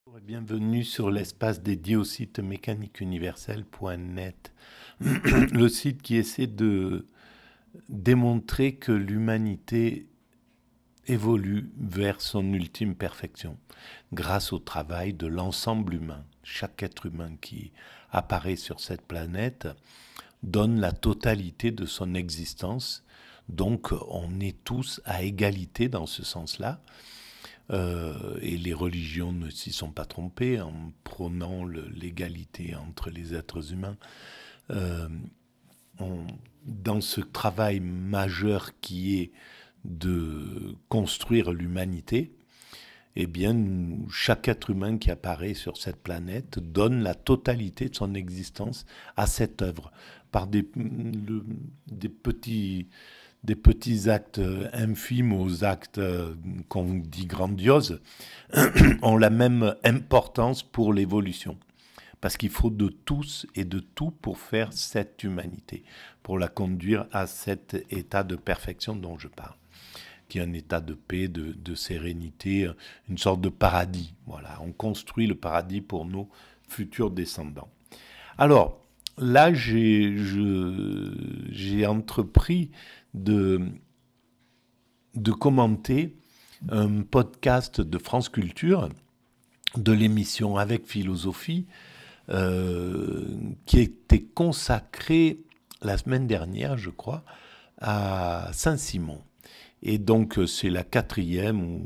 Bonjour et bienvenue sur l'espace dédié au site mécaniqueuniverselle.net, le site qui essaie de démontrer que l'humanité évolue vers son ultime perfection grâce au travail de l'ensemble humain. Chaque être humain qui apparaît sur cette planète donne la totalité de son existence, donc on est tous à égalité dans ce sens-là. Et les religions ne s'y sont pas trompées en prônant l'égalité entre les êtres humains. Euh, dans ce travail majeur qui est de construire l'humanité, eh bien, chaque être humain qui apparaît sur cette planète donne la totalité de son existence à cette œuvre, par des petits actes infimes aux actes qu'on dit grandioses, ont la même importance pour l'évolution. Parce qu'il faut de tous et de tout pour faire cette humanité, pour la conduire à cet état de perfection dont je parle, qui est un état de paix, de sérénité, une sorte de paradis. Voilà, on construit le paradis pour nos futurs descendants. Alors, là, j'ai entrepris de commenter un podcast de France Culture, de l'émission Avec Philosophie, qui était consacré la semaine dernière, je crois, à Saint-Simon. Et donc, c'est la quatrième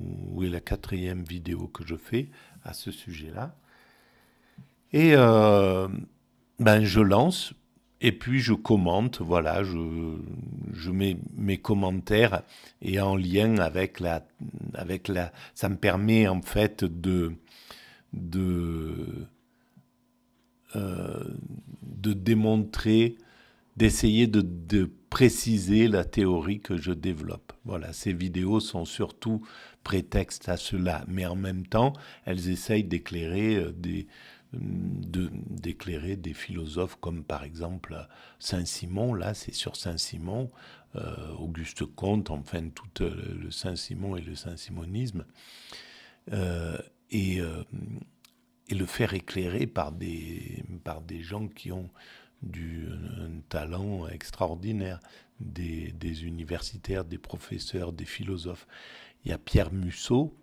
vidéo que je fais à ce sujet-là. Et je lance, et puis je commente, voilà, je mets mes commentaires, et en lien avec ça me permet en fait de démontrer, d'essayer de préciser la théorie que je développe. Voilà, ces vidéos sont surtout prétexte à cela, mais en même temps, elles essayent d'éclairer des philosophes comme par exemple Saint-Simon. Là, c'est sur Saint-Simon, Auguste Comte, enfin tout le Saint-Simon et le saint-simonisme, et le faire éclairer par des gens qui ont un talent extraordinaire, des universitaires, des professeurs, des philosophes. Il y a Pierre Musso,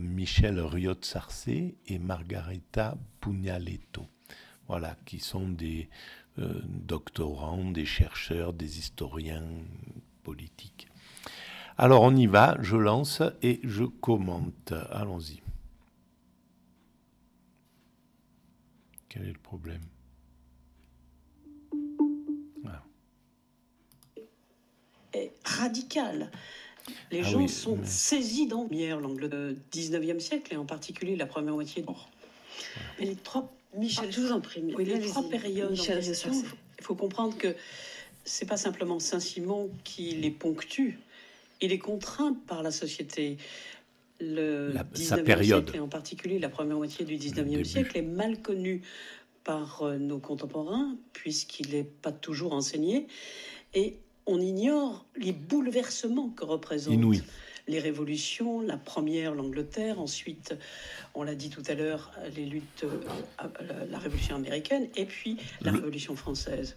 Michel Riot-Sarcé et Margarita Pugnaletto, voilà, qui sont des doctorants, des chercheurs, des historiens politiques. Alors on y va, je lance et je commente. Allons-y. Quel est le problème ? Est radical. Les gens sont saisis dans l'angle du 19e siècle, et en particulier la première moitié. Mais les trois, Michel, je vous en prie, les trois périodes Michel, en question, il faut comprendre que c'est pas simplement Saint-Simon qui les ponctue, il est contraint par la société. Le 19e siècle, et en particulier la première moitié du 19e siècle, est mal connu par nos contemporains, puisqu'il n'est pas toujours enseigné, et on ignore les bouleversements que représentent Inouï. Les révolutions. La première, l'Angleterre, ensuite, on l'a dit tout à l'heure, les luttes, la Révolution américaine, et puis la Révolution française.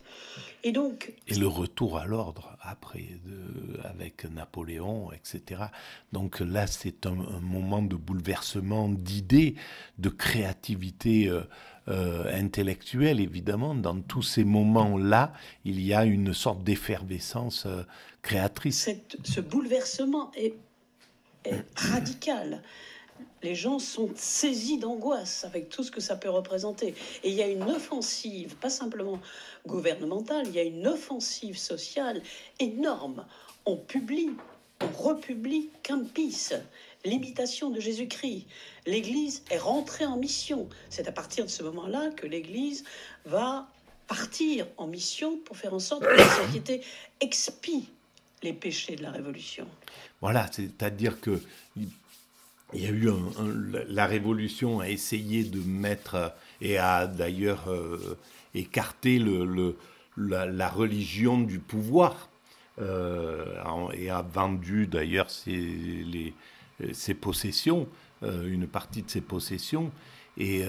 Et donc... Et le retour à l'ordre, après, avec Napoléon, etc. Donc là, c'est un moment de bouleversement d'idées, de créativité intellectuelle, évidemment. Dans tous ces moments-là, il y a une sorte d'effervescence créatrice. Ce bouleversement est radical. Les gens sont saisis d'angoisse avec tout ce que ça peut représenter. Et il y a une offensive, pas simplement gouvernementale, il y a une offensive sociale énorme. On republie Kempis, l'imitation de Jésus-Christ. L'Église est rentrée en mission. C'est à partir de ce moment-là que l'Église va partir en mission pour faire en sorte que la société expie les péchés de la Révolution. Voilà, c'est-à-dire que il y a eu la Révolution a essayé de mettre et a d'ailleurs écarté la religion du pouvoir et a vendu d'ailleurs ses possessions une partie de ses possessions. Et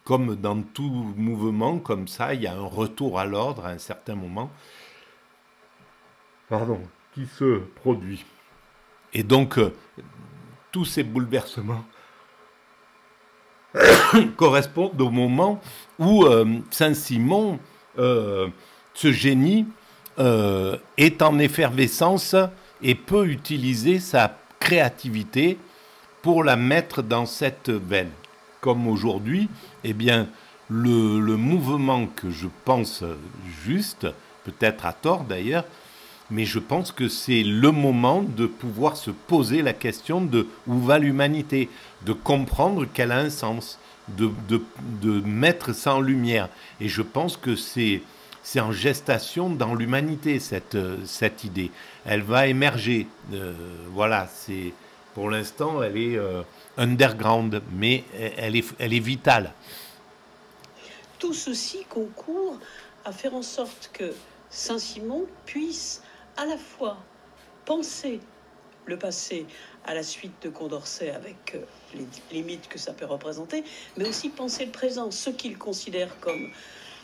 comme dans tout mouvement comme ça, il y a un retour à l'ordre à un certain moment, qui se produit. Et donc, tous ces bouleversements correspondent au moment où Saint-Simon, ce génie, est en effervescence et peut utiliser sa créativité pour la mettre dans cette veine. Comme aujourd'hui, eh bien, le mouvement que je pense juste, peut-être à tort d'ailleurs, mais je pense que c'est le moment de pouvoir se poser la question de où va l'humanité, de comprendre qu'elle a un sens, de mettre ça en lumière. Et je pense que c'est en gestation dans l'humanité, cette idée. Elle va émerger. Voilà, c'est, pour l'instant, elle est underground, mais elle est vitale. Tout ceci concourt à faire en sorte que Saint-Simon puisse à la fois penser le passé à la suite de Condorcet avec les limites que ça peut représenter, mais aussi penser le présent. Ce qu'il considère comme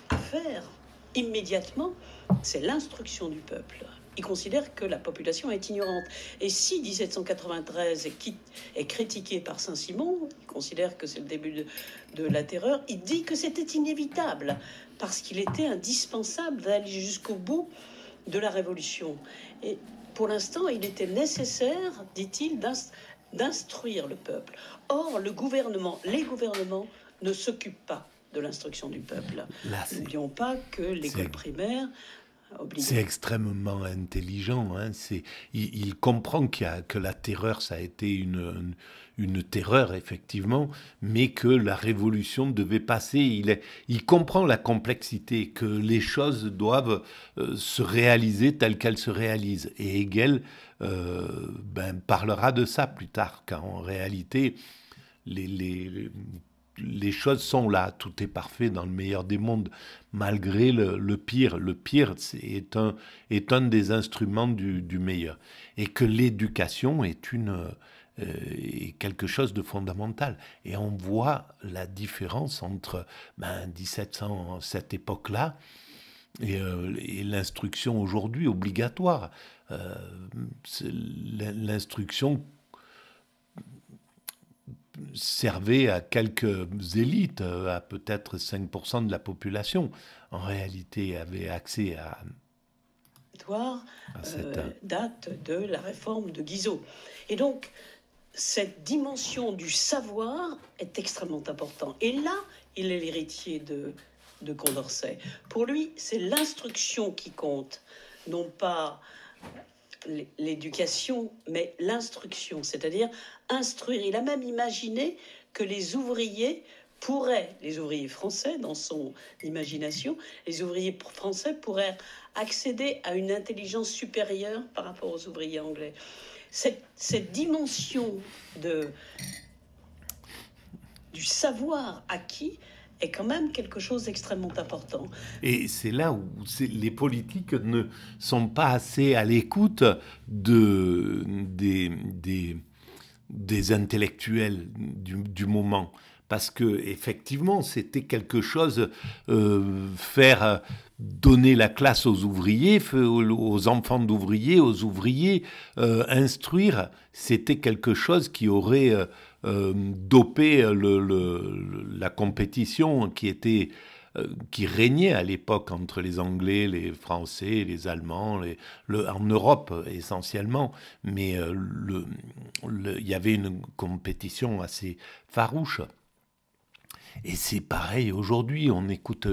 à faire immédiatement, c'est l'instruction du peuple. Il considère que la population est ignorante. Et si 1793 est critiqué par Saint-Simon, il considère que c'est le début de la terreur, il dit que c'était inévitable, parce qu'il était indispensable d'aller jusqu'au bout de la Révolution. Et pour l'instant, il était nécessaire, dit-il, d'instruire le peuple. Or, les gouvernements ne s'occupent pas de l'instruction du peuple. N'oublions pas que l'école primaire... C'est extrêmement intelligent. Hein. Il comprend que la terreur, ça a été une terreur, effectivement, mais que la révolution devait passer. Il comprend la complexité, que les choses doivent se réaliser telles qu'elles se réalisent. Et Hegel parlera de ça plus tard, car en réalité, les choses sont là, tout est parfait dans le meilleur des mondes, malgré le pire. Le pire est un des instruments du meilleur. Et que l'éducation est quelque chose de fondamental. Et on voit la différence entre 1700, cette époque-là, et l'instruction aujourd'hui obligatoire. L'instruction servait à quelques élites, à peut-être 5% de la population. En réalité, avait accès à cette date de la réforme de Guizot. Et donc, cette dimension du savoir est extrêmement importante. Et là, il est l'héritier de Condorcet. Pour lui, c'est l'instruction qui compte, non pas l'éducation, mais l'instruction, c'est-à-dire instruire. Il a même imaginé que les ouvriers français, dans son imagination, les ouvriers français pourraient accéder à une intelligence supérieure par rapport aux ouvriers anglais. Cette dimension du savoir acquis est quand même quelque chose d'extrêmement important. Et c'est là où les politiques ne sont pas assez à l'écoute des intellectuels du moment. Parce que effectivement, c'était quelque chose, donner la classe aux ouvriers, aux enfants d'ouvriers, aux ouvriers, instruire, c'était quelque chose qui aurait dopé la compétition qui régnait à l'époque entre les Anglais, les Français, les Allemands, en Europe essentiellement. Mais il y avait une compétition assez farouche. Et c'est pareil aujourd'hui, on écoute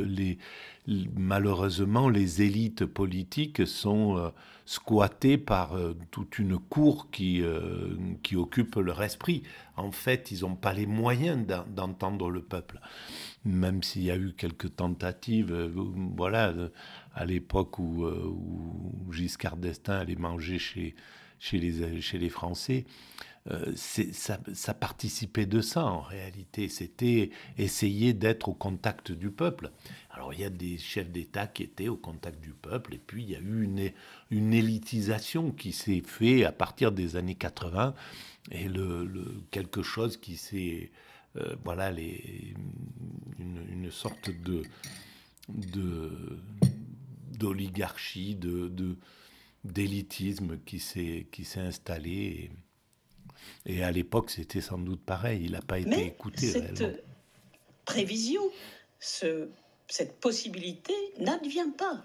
malheureusement les élites politiques sont squattées par toute une cour qui occupe leur esprit. En fait, ils n'ont pas les moyens d'entendre le peuple, même s'il y a eu quelques tentatives, à l'époque où Giscard d'Estaing allait manger chez les Français. Ça participait de ça en réalité, c'était essayer d'être au contact du peuple. Alors il y a des chefs d'État qui étaient au contact du peuple, et puis il y a eu une élitisation qui s'est faite à partir des années 80, et quelque chose qui s'est... voilà, une sorte d'oligarchie, d'élitisme qui s'est installé. Et à l'époque, c'était sans doute pareil. Il n'a pas été écouté cette réellement. Prévision, cette possibilité n'advient pas.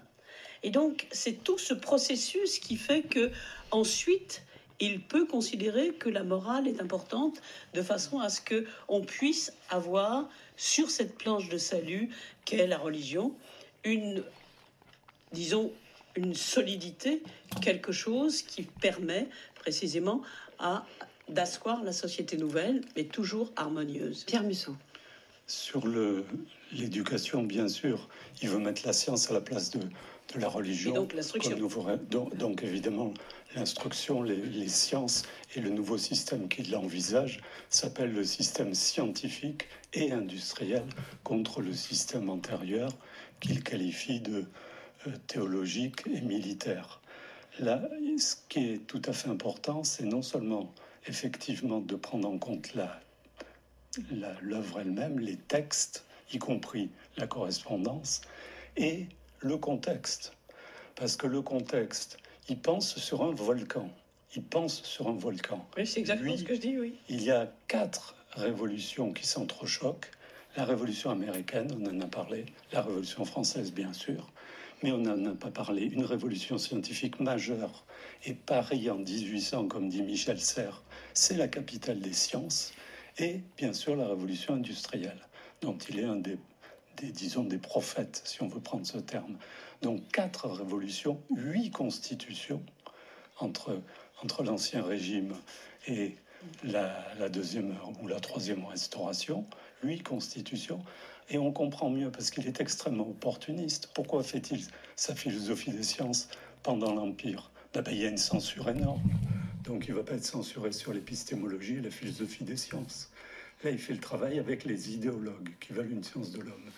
Et donc, c'est tout ce processus qui fait que ensuite, il peut considérer que la morale est importante de façon à ce qu'on puisse avoir sur cette planche de salut qu'est la religion une solidité, quelque chose qui permet précisément d'asseoir la société nouvelle, mais toujours harmonieuse. Pierre Musso. Sur l'éducation, bien sûr, il veut mettre la science à la place de la religion. Et donc l'instruction. Donc évidemment, l'instruction, les sciences et le nouveau système qu'il envisage s'appelle le système scientifique et industriel contre le système antérieur qu'il qualifie de théologique et militaire. Là, ce qui est tout à fait important, c'est non seulement effectivement de prendre en compte l'œuvre elle-même, les textes, y compris la correspondance, et le contexte. Parce que le contexte, il pense sur un volcan. Oui, c'est exactement ce que je dis, oui. Il y a 4 révolutions qui s'entrechoquent. La révolution américaine, on en a parlé. La révolution française, bien sûr. Mais on n'en a pas parlé. Une révolution scientifique majeure. Et Paris en 1800, comme dit Michel Serres, c'est la capitale des sciences. Et bien sûr la révolution industrielle, dont il est un des prophètes, si on veut prendre ce terme. Donc 4 révolutions, 8 constitutions entre l'Ancien Régime et la deuxième ou la troisième restauration, 8 constitutions. Et on comprend mieux parce qu'il est extrêmement opportuniste. Pourquoi fait-il sa philosophie des sciences pendant l'Empire ? Il y a une censure énorme. Donc il ne va pas être censuré sur l'épistémologie et la philosophie des sciences. Là, il fait le travail avec les idéologues qui veulent une science de l'homme.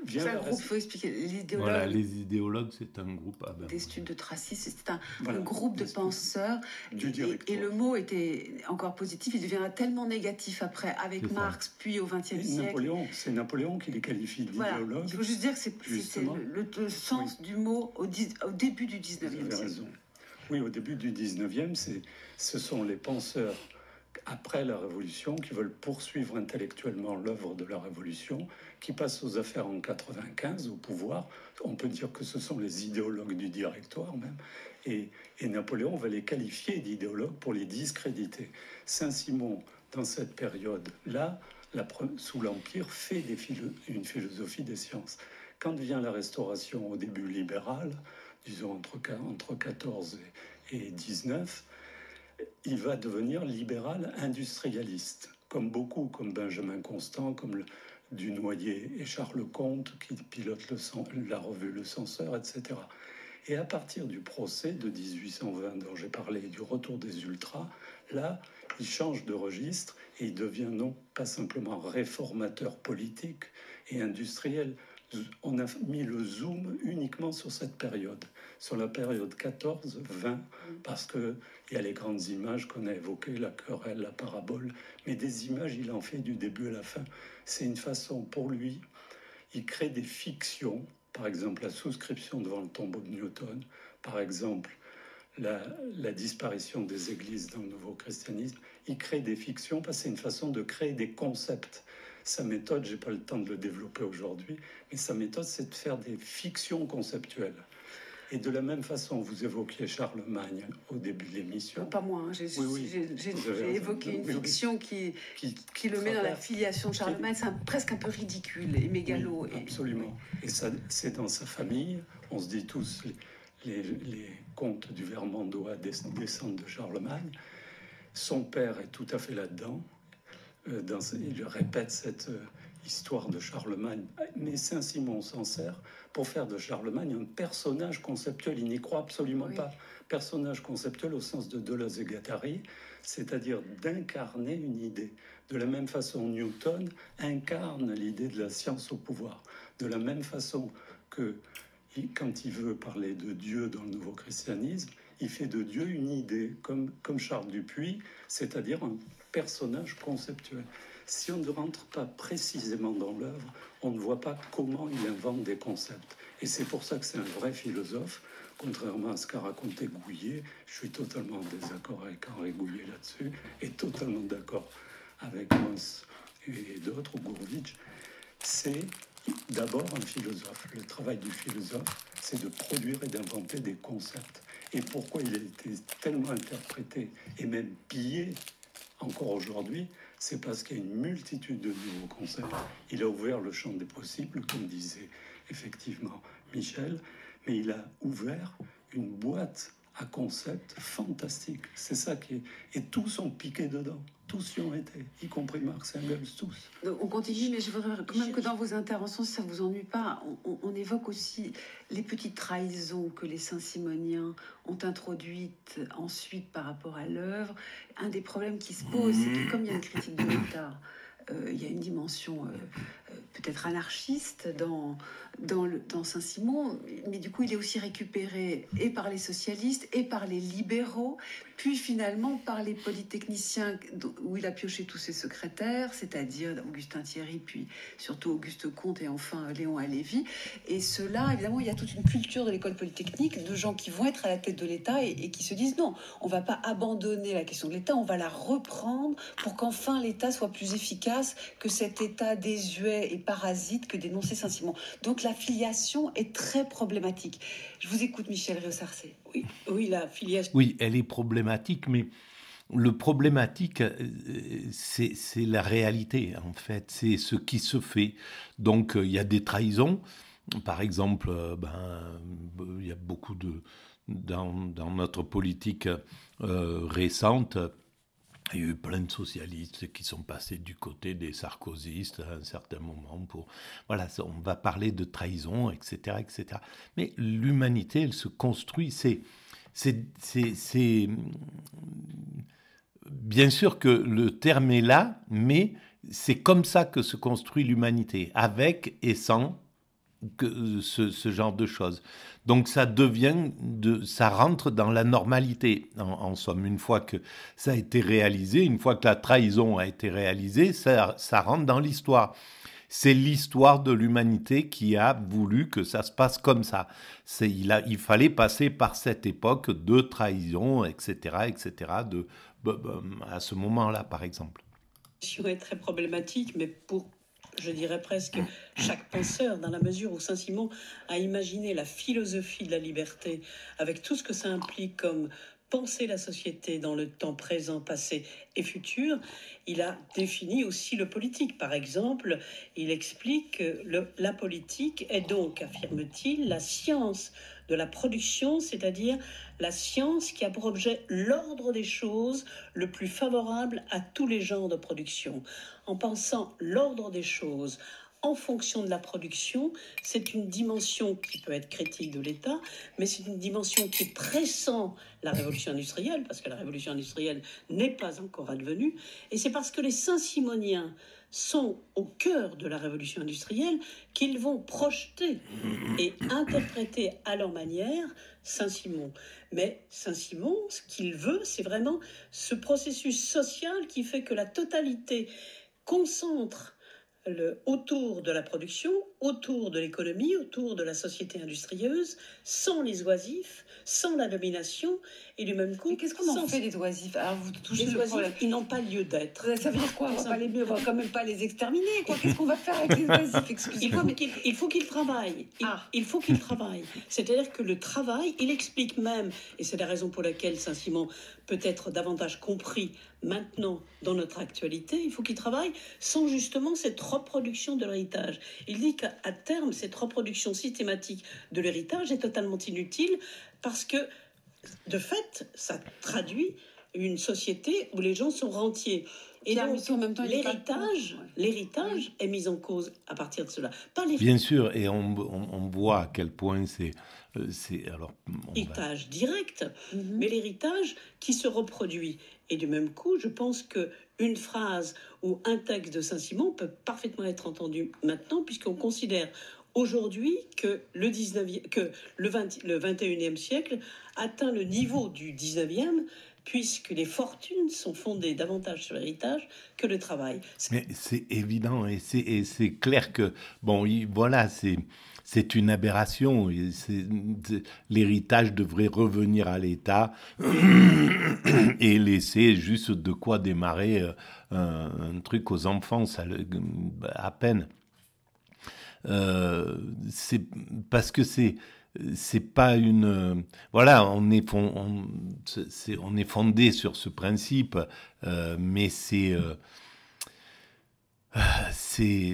C'est un groupe, il faut expliquer. Les idéologues, voilà, les idéologues, c'est un groupe... d'études de Tracy, c'est un groupe de penseurs. Et le mot était encore positif, il deviendra tellement négatif après, avec Marx, puis au XXe siècle. C'est Napoléon qui les qualifie d'idéologues. Voilà. Il faut juste dire que c'est le sens du mot au début du 19e siècle. Vous avez raison. Oui, au début du 19e, ce sont les penseurs après la Révolution qui veulent poursuivre intellectuellement l'œuvre de la Révolution, qui passent aux affaires en 95 au pouvoir. On peut dire que ce sont les idéologues du Directoire même. Et Napoléon va les qualifier d'idéologues pour les discréditer. Saint-Simon, dans cette période-là, sous l'Empire, fait une philosophie des sciences. Quand vient la Restauration au début libérale, disons entre 14 et 19, il va devenir libéral industrialiste, comme beaucoup, comme Benjamin Constant, comme Dunoyer et Charles Comte, qui pilotent la revue Le Censeur, etc. Et à partir du procès de 1820 dont j'ai parlé, du retour des ultras, là, il change de registre et il devient non pas simplement réformateur politique et industriel. On a mis le zoom uniquement sur cette période, sur la période 14-20, parce qu'il y a les grandes images qu'on a évoquées, la querelle, la parabole, mais des images, il en fait du début à la fin. C'est une façon, pour lui, il crée des fictions, par exemple la souscription devant le tombeau de Newton, par exemple la disparition des églises dans le nouveau christianisme. Il crée des fictions parce que c'est une façon de créer des concepts. Sa méthode, je n'ai pas le temps de le développer aujourd'hui, mais sa méthode, c'est de faire des fictions conceptuelles. Et de la même façon, vous évoquiez Charlemagne au début de l'émission. Pas moi, hein. J'ai évoqué une fiction qui le met dans la filiation de Charlemagne. C'est presque un peu ridicule et mégalo. Oui, absolument. Et ça, c'est dans sa famille. On se dit tous, les comtes du Vermandois descendent de Charlemagne. Son père est tout à fait là-dedans. Il répète cette histoire de Charlemagne, mais Saint-Simon s'en sert pour faire de Charlemagne un personnage conceptuel. Il n'y croit absolument pas. Personnage conceptuel au sens de Deleuze et Guattari, c'est-à-dire d'incarner une idée. De la même façon, Newton incarne l'idée de la science au pouvoir. De la même façon que quand il veut parler de Dieu dans le nouveau christianisme, il fait de Dieu une idée, comme Charles Dupuis, c'est-à-dire un personnage conceptuel. Si on ne rentre pas précisément dans l'œuvre, on ne voit pas comment il invente des concepts. Et c'est pour ça que c'est un vrai philosophe, contrairement à ce qu'a raconté Gouillet. Je suis totalement en désaccord avec Henri Gouillet là-dessus, et totalement d'accord avec Mons et d'autres, ou Gurvitch. C'est d'abord un philosophe. Le travail du philosophe, c'est de produire et d'inventer des concepts. Et pourquoi il a été tellement interprété et même pillé encore aujourd'hui, c'est parce qu'il y a une multitude de nouveaux concepts. Il a ouvert le champ des possibles, comme disait effectivement Michel, mais il a ouvert une boîte à concepts fantastiques. C'est ça qui est... Et tous ont piqué dedans. Tous y ont été, y compris Marx et Engels, tous. On continue, mais je voudrais quand même que dans vos interventions, si ça ne vous ennuie pas, on évoque aussi les petites trahisons que les Saint-Simoniens ont introduites ensuite par rapport à l'œuvre. Un des problèmes qui se pose, c'est que comme il y a une critique de l'État, il y a une dimension peut-être anarchiste dans Saint-Simon, mais du coup il est aussi récupéré et par les socialistes et par les libéraux, puis finalement par les polytechniciens où il a pioché tous ses secrétaires, c'est-à-dire Augustin Thierry, puis surtout Auguste Comte et enfin Léon Halévy. Et cela, évidemment, il y a toute une culture de l'école polytechnique de gens qui vont être à la tête de l'État et qui se disent non, on ne va pas abandonner la question de l'État, on va la reprendre pour qu'enfin l'État soit plus efficace que cet État désuet et parasite que dénonçait Saint-Simon. Donc la filiation est très problématique. Je vous écoute, Michel Riossarcé. Oui, la filiation... Oui, elle est problématique, mais le problématique, c'est la réalité, en fait. C'est ce qui se fait. Donc, il y a des trahisons. Par exemple, il y a beaucoup dans notre politique récente, il y a eu plein de socialistes qui sont passés du côté des sarkozystes à un certain moment. Voilà, on va parler de trahison, etc., etc. Mais l'humanité, elle se construit. Bien sûr que le terme est là, mais c'est comme ça que se construit l'humanité, avec et sans ce genre de choses. Donc ça rentre dans la normalité, en somme. Une fois que ça a été réalisé, une fois que la trahison a été réalisée, ça rentre dans l'histoire. C'est l'histoire de l'humanité qui a voulu que ça se passe comme ça. Il fallait passer par cette époque de trahison, etc., etc., à ce moment-là, par exemple. C'est très problématique, mais pour, je dirais presque, chaque penseur, dans la mesure où Saint-Simon a imaginé la philosophie de la liberté, avec tout ce que ça implique comme penser la société dans le temps présent, passé et futur, il a défini aussi le politique. Par exemple, il explique que la politique est donc, affirme-t-il, la science de la production, c'est-à-dire la science qui a pour objet l'ordre des choses le plus favorable à tous les genres de production. En pensant l'ordre des choses en fonction de la production, c'est une dimension qui peut être critique de l'État, mais c'est une dimension qui pressent la révolution industrielle, parce que la révolution industrielle n'est pas encore advenue, et c'est parce que les Saint-Simoniens sont au cœur de la révolution industrielle qu'ils vont projeter et interpréter à leur manière Saint-Simon. Mais Saint-Simon, ce qu'il veut, c'est vraiment ce processus social qui fait que la totalité concentre autour de la production, autour de l'économie, autour de la société industrieuse, sans les oisifs, sans la domination, et du même coup... Mais qu'est-ce qu'on en fait des oisifs? Alors vous touchez les le oisifs, problème. ils n'ont pas lieu d'être. Ça veut dire quoi? On va quand même pas les exterminer, quoi. Qu'est-ce qu'on va faire avec les oisifs? Excusez-moi. Il faut qu'ils travaillent. Il faut qu'ils travaillent. C'est-à-dire que le travail, il explique même, et c'est la raison pour laquelle Saint-Simon peut être davantage compris maintenant dans notre actualité, il faut qu'ils travaillent sans justement cette reproduction de l'héritage. Il dit qu'à terme, cette reproduction systématique de l'héritage est totalement inutile parce que, de fait, ça traduit une société où les gens sont rentiers. Et donc, en même temps, l'héritage est mis en cause à partir de cela. Bien sûr, et on voit à quel point c'est l'héritage direct, mais l'héritage qui se reproduit. Et du même coup, je pense qu'une phrase ou un texte de Saint-Simon peut parfaitement être entendu maintenant, puisqu'on considère aujourd'hui que le 19e, que le 21e siècle atteint le niveau du 19e, puisque les fortunes sont fondées davantage sur l'héritage que le travail. Mais c'est évident, et c'est clair que, bon, voilà, c'est une aberration. L'héritage devrait revenir à l'État et laisser juste de quoi démarrer un truc aux enfants, ça, à peine. C'est parce que c'est pas une... Voilà, on est fondé sur ce principe, mais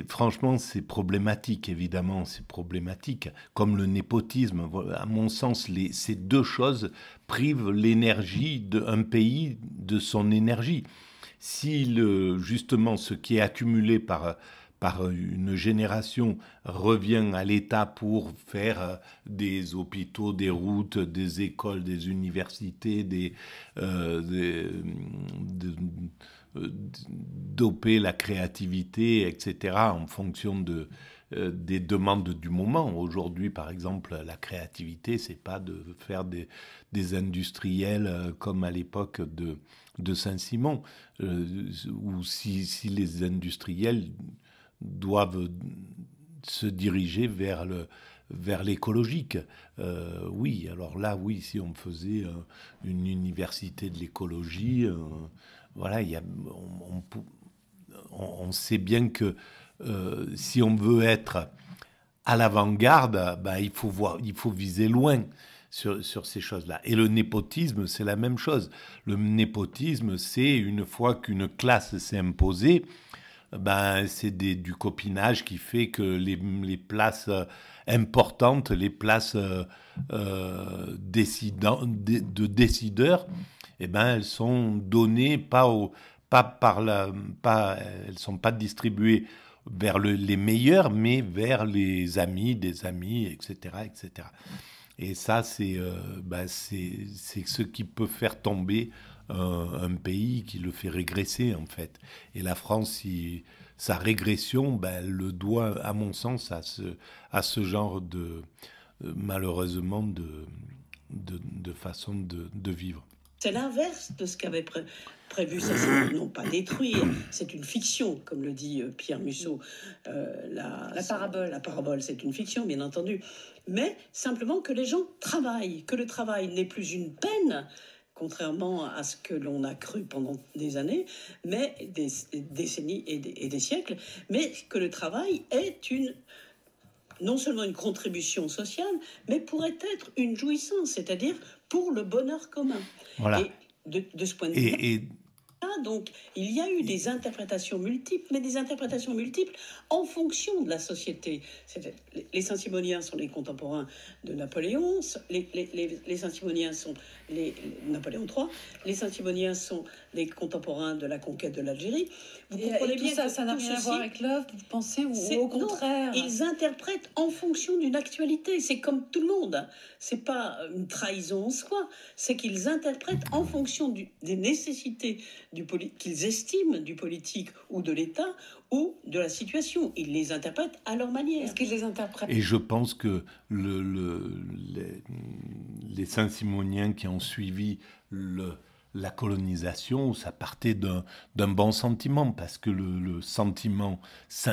franchement, c'est problématique, évidemment, c'est problématique. Comme le népotisme, à mon sens, ces deux choses privent l'énergie d'un pays de son énergie. Si justement ce qui est accumulé par une génération revient à l'État pour faire des hôpitaux, des routes, des écoles, des universités, doper la créativité, etc., en fonction des demandes du moment. Aujourd'hui, par exemple, la créativité, c'est pas de faire des industriels comme à l'époque de Saint-Simon, où si les industriels doivent se diriger vers l'écologique. Oui, alors là, oui, si on faisait une université de l'écologie, voilà, on sait bien que si on veut être à l'avant-garde, ben, il faut viser loin sur ces choses-là. Et le népotisme, c'est la même chose. Le népotisme, c'est une fois qu'une classe s'est imposée, ben, c'est du copinage qui fait que les places importantes, les places de décideurs, eh ben, elles sont données elles sont pas distribuées vers les meilleurs, mais vers les amis des amis, etc., etc. Et ça, c'est ce qui peut faire tomber un pays, qui le fait régresser, en fait. Et la France, sa régression, ben, elle le doit, à mon sens, à ce genre malheureusement, de façon de vivre. C'est l'inverse de ce qu'avait prévu Saint-Simon. Non pas détruire, c'est une fiction, comme le dit Pierre Musso. La parabole. La parabole, c'est une fiction, bien entendu. Mais simplement que les gens travaillent, que le travail n'est plus une peine, contrairement à ce que l'on a cru pendant des années, mais des décennies et des siècles, mais que le travail est non seulement une contribution sociale, mais pourrait être une jouissance, c'est-à-dire pour le bonheur commun. Voilà. Et de ce point de vue, donc, il y a eu des interprétations multiples, mais des interprétations multiples en fonction de la société. Les Saint-Simoniens sont les contemporains de Napoléon, les Saint-Simoniens sont Napoléon III, les Saint-Simoniens sont les contemporains de la conquête de l'Algérie. Vous comprenez bien ça n'a rien à voir avec l'œuvre, vous pensez, ou au contraire? Non, ils interprètent en fonction d'une actualité. C'est comme tout le monde. C'est pas une trahison en soi. C'est qu'ils interprètent en fonction des nécessités qu'ils estiment du politique ou de l'État ou de la situation. Ils les interprètent à leur manière. Est-ce qu'ils les interprètent? Et je pense que les Saint-Simoniens qui ont suivi la colonisation, ça partait d'un bon sentiment, parce que le sentiment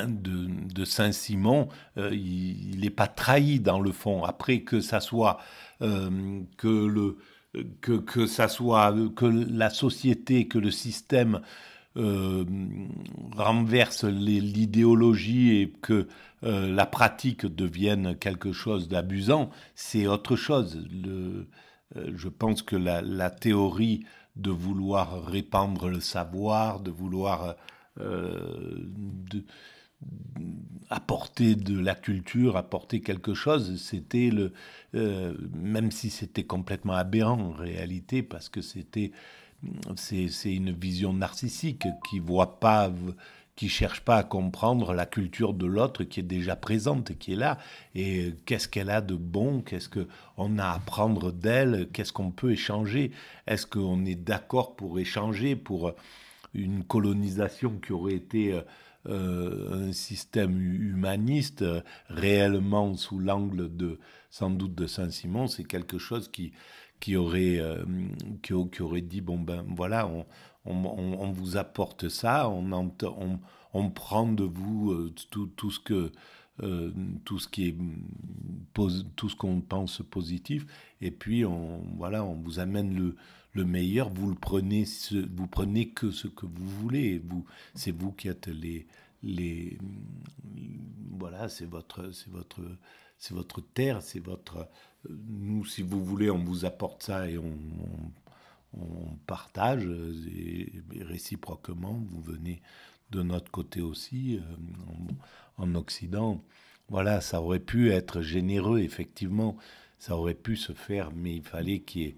de Saint-Simon, il n'est pas trahi dans le fond. Après, que ça soit que la société, que le système renverse l'idéologie et que la pratique devienne quelque chose d'abusant, c'est autre chose. Je pense que la théorie de vouloir répandre le savoir, de vouloir apporter de la culture, apporter quelque chose, c'était même si c'était complètement aberrant en réalité, parce que c'est une vision narcissique qui cherche pas à comprendre la culture de l'autre qui est déjà présente, qui est là, et qu'est-ce qu'elle a de bon, qu'est-ce qu'on a à apprendre d'elle, qu'est-ce qu'on peut échanger, est-ce qu'on est d'accord pour échanger, pour une colonisation qui aurait été un système humaniste, réellement sous l'angle sans doute de Saint-Simon, c'est quelque chose qui aurait dit, bon ben voilà, on vous apporte ça, on prend de vous tout ce qu'on pense positif, et puis on vous amène le meilleur, vous prenez que ce que vous voulez, c'est vous qui êtes voilà, c'est votre terre, nous, si vous voulez, on vous apporte ça et on partage, et réciproquement, vous venez de notre côté aussi, en Occident. Voilà, ça aurait pu être généreux, effectivement, ça aurait pu se faire, mais il fallait qu'il y ait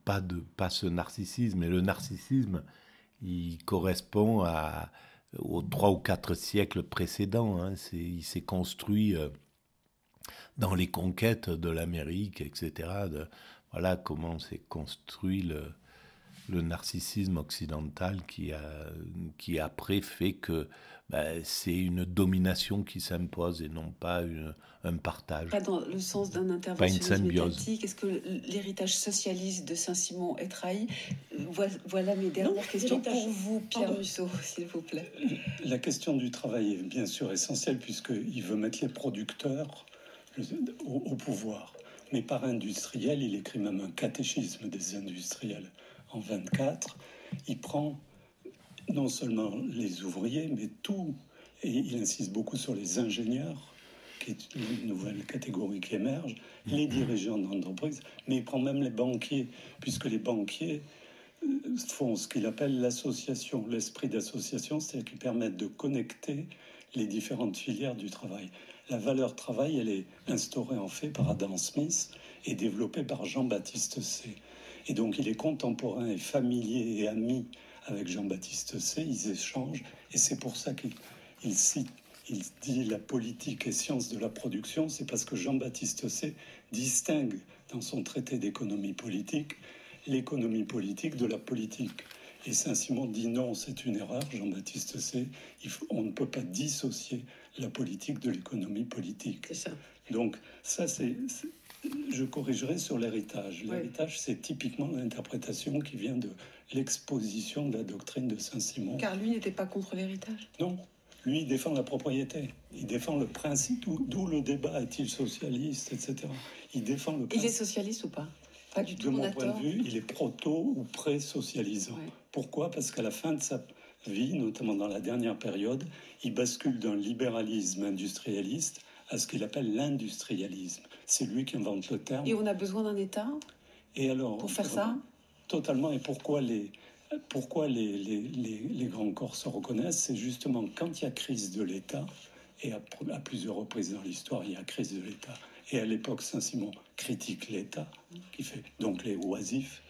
pas ce narcissisme. Et le narcissisme, il correspond aux 3 ou 4 siècles précédents. Hein. Il s'est construit dans les conquêtes de l'Amérique, etc. Voilà comment s'est construit le narcissisme occidental qui après fait que c'est une domination qui s'impose et non pas un partage. Pas dans le sens d'un interventionnisme étatique. Est-ce que l'héritage socialiste de Saint-Simon est trahi? Voilà mes dernières questions pour vous, Pierre Musso, s'il vous plaît. La question du travail est bien sûr essentielle puisqu'il veut mettre les producteurs au pouvoir. Mais par industriel, il écrit même un catéchisme des industriels. En 24, il prend non seulement les ouvriers, mais tout, et il insiste beaucoup sur les ingénieurs, qui est une nouvelle catégorie qui émerge, les dirigeants d'entreprise, mais il prend même les banquiers, puisque les banquiers font ce qu'il appelle l'association, l'esprit d'association, c'est-à-dire qu'ils permettent de connecter les différentes filières du travail. La valeur travail, elle est instaurée en fait par Adam Smith et développée par Jean-Baptiste Say. Et donc il est contemporain et familier et ami avec Jean-Baptiste Say, ils échangent, et c'est pour ça qu'il dit la politique et science de la production, c'est parce que Jean-Baptiste Say distingue dans son traité d'économie politique l'économie politique de la politique. Et Saint-Simon dit non, c'est une erreur, Jean-Baptiste Say, on ne peut pas dissocier la politique de l'économie politique. C'est ça. Donc ça, je corrigerai sur l'héritage. L'héritage, c'est typiquement l'interprétation qui vient de l'exposition de la doctrine de Saint-Simon. Car lui n'était pas contre l'héritage. Non, lui, il défend la propriété. Il défend le principe, d'où le débat, est-il socialiste, etc. Il défend le principe. Il est socialiste ou pas? Pas du tout. De mon point de vue, il est proto ou pré-socialisant. Ouais. Pourquoi? Parce qu'à la fin de sa vie, notamment dans la dernière période, il bascule d'un libéralisme industrialiste à ce qu'il appelle l'industrialisme. C'est lui qui invente le terme. Et on a besoin d'un État pour faire ça? Totalement. Et pourquoi les grands corps se reconnaissent? C'est justement quand il y a crise de l'État, et à plusieurs reprises dans l'histoire, il y a crise de l'État. Et à l'époque, Saint-Simon critique l'État, qui fait donc les oisifs.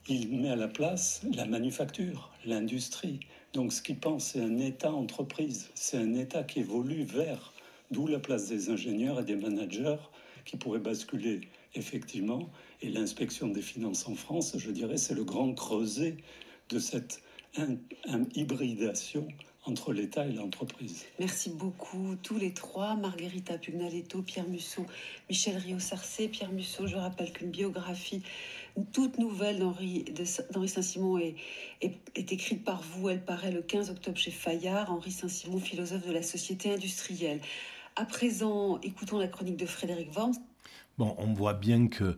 Il met à la place la manufacture, l'industrie. Donc ce qu'il pense, c'est un État-entreprise. C'est un État qui évolue vers, d'où la place des ingénieurs et des managers qui pourraient basculer effectivement. Et l'inspection des finances en France, je dirais, c'est le grand creuset de cette hybridation entre l'État et l'entreprise. Merci beaucoup, tous les trois, Margherita Pugnaletto, Pierre Musso, Michel Riot-Sarcé. Pierre Musso, je rappelle qu'une biographie toute nouvelle d'Henri Saint-Simon est écrite par vous. Elle paraît le 15 octobre chez Fayard. Henri Saint-Simon, philosophe de la société industrielle. À présent, écoutons la chronique de Frédéric Worms. Bon, on voit bien que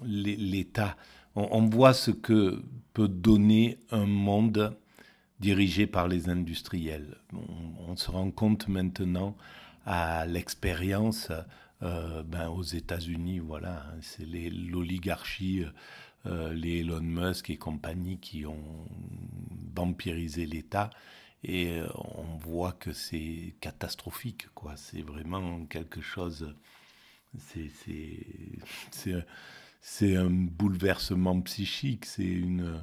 l'État, on voit ce que peut donner un monde dirigé par les industriels. On se rend compte maintenant à l'expérience aux États-Unis, voilà, c'est l'oligarchie, les Elon Musk et compagnie qui ont vampirisé l'État. Et on voit que c'est catastrophique, quoi. C'est vraiment quelque chose. C'est un bouleversement psychique. C'est une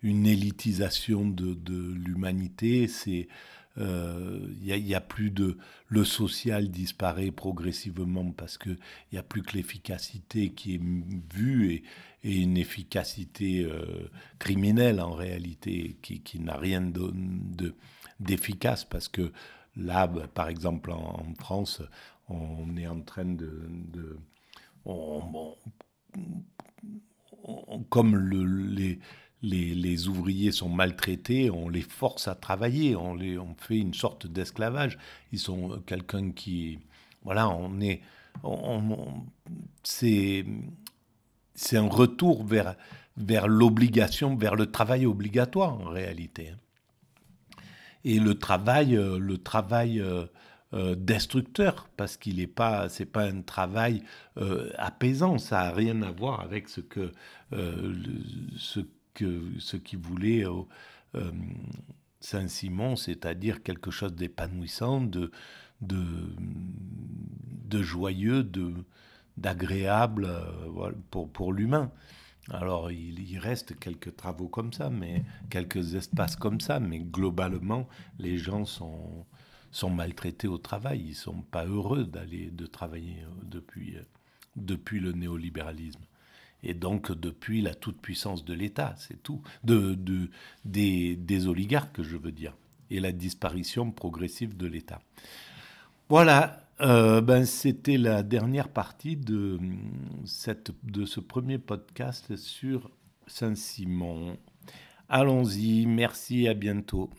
élitisation de l'humanité. C'est y a plus de... Le social disparaît progressivement parce qu'il n'y a plus que l'efficacité qui est vue et une efficacité criminelle en réalité qui n'a rien d'efficace parce que là, par exemple en France, on est en train comme les ouvriers sont maltraités, on les force à travailler, on fait une sorte d'esclavage. Ils sont quelqu'un qui... Voilà, c'est un retour vers l'obligation, vers le travail obligatoire en réalité. Et le travail destructeur, parce qu'il n'est pas, c'est pas un travail apaisant, ça n'a rien à voir avec ce qui voulait Saint-Simon, c'est-à-dire quelque chose d'épanouissant, de joyeux, d'agréable pour l'humain. Alors, il reste quelques travaux comme ça, quelques espaces comme ça, mais globalement, les gens sont maltraités au travail. Ils ne sont pas heureux de travailler depuis le néolibéralisme. Et donc, depuis la toute-puissance de l'État, c'est tout. Des oligarques, je veux dire. Et la disparition progressive de l'État. Voilà. C'était la dernière partie de ce premier podcast sur Saint-Simon. Allons-y, merci, à bientôt.